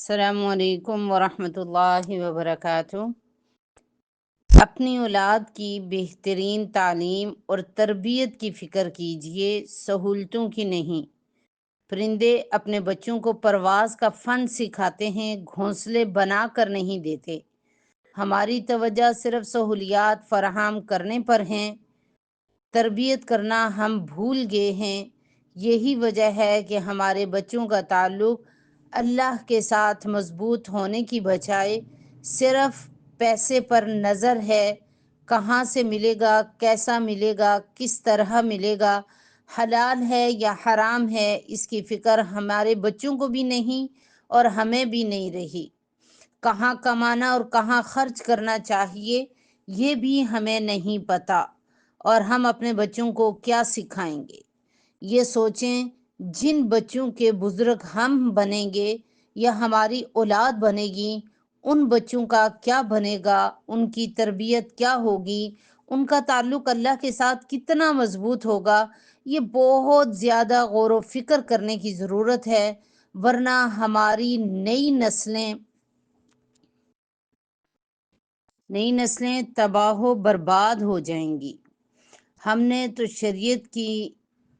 अस्सलामु अलैकुम वरहमतुल्लाहि वबरकातुह। अपनी औलाद की बेहतरीन तालीम और तरबियत की फ़िक्र कीजिए, सहूलतों की नहीं। परिंदे अपने बच्चों को परवाज़ का फ़न सिखाते हैं, घोंसले बना कर नहीं देते। हमारी तवज्जो सिर्फ सहूलियात फराहम करने पर हैं, तरबियत करना हम भूल गए हैं। यही वजह है कि हमारे बच्चों का ताल्लुक़ अल्लाह के साथ मज़बूत होने की बजाय सिर्फ पैसे पर नज़र है। कहाँ से मिलेगा, कैसा मिलेगा, किस तरह मिलेगा, हलाल है या हराम है, इसकी फ़िक्र हमारे बच्चों को भी नहीं और हमें भी नहीं रही। कहाँ कमाना और कहाँ खर्च करना चाहिए, ये भी हमें नहीं पता। और हम अपने बच्चों को क्या सिखाएंगे? ये सोचें, जिन बच्चों के बुजुर्ग हम बनेंगे या हमारी औलाद बनेगी, उन बच्चों का क्या बनेगा, उनकी तरबियत क्या होगी, उनका ताल्लुक़ अल्लाह के साथ कितना मज़बूत होगा। ये बहुत ज़्यादा गौर व फिक्र करने की ज़रूरत है, वरना हमारी नई नस्लें तबाह बर्बाद हो जाएंगी। हमने तो शरीयत की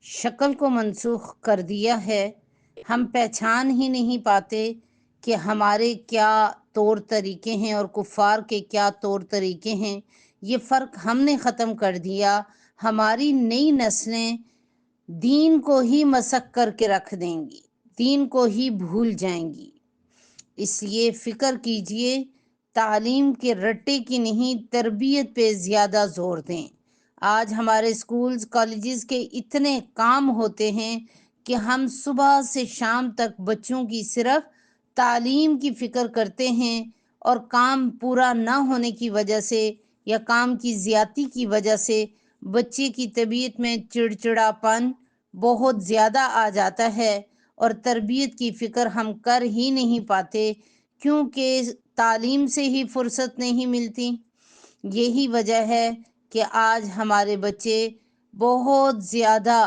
शक्ल को मनसूख कर दिया है। हम पहचान ही नहीं पाते कि हमारे क्या तौर तरीके हैं और कुफ़ार के क्या तौर तरीके हैं। ये फ़र्क हमने ख़त्म कर दिया। हमारी नई नस्लें दीन को ही मसक करके रख देंगी, दीन को ही भूल जाएंगी। इसलिए फ़िक्र कीजिए, तालीम के रट्टे की नहीं, तरबियत पे ज़्यादा ज़ोर दें। आज हमारे स्कूल्स कॉलेजेस के इतने काम होते हैं कि हम सुबह से शाम तक बच्चों की सिर्फ तालीम की फ़िक्र करते हैं, और काम पूरा ना होने की वजह से या काम की ज़्यादती की वजह से बच्चे की तबीयत में चिड़चिड़ापन बहुत ज़्यादा आ जाता है और तरबियत की फ़िक्र हम कर ही नहीं पाते, क्योंकि तालीम से ही फुर्सत नहीं मिलती। यही वजह है कि आज हमारे बच्चे बहुत ज़्यादा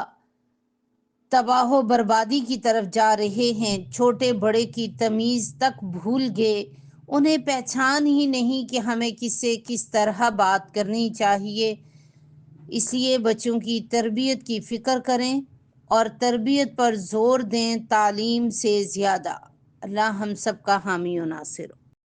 तबाह बर्बादी की तरफ जा रहे हैं। छोटे बड़े की तमीज़ तक भूल गए। उन्हें पहचान ही नहीं कि हमें किससे किस तरह बात करनी चाहिए। इसलिए बच्चों की तरबियत की फ़िक्र करें और तरबियत पर ज़ोर दें तालीम से ज़्यादा। अल्लाह हम सब का हामी व नासिर हो।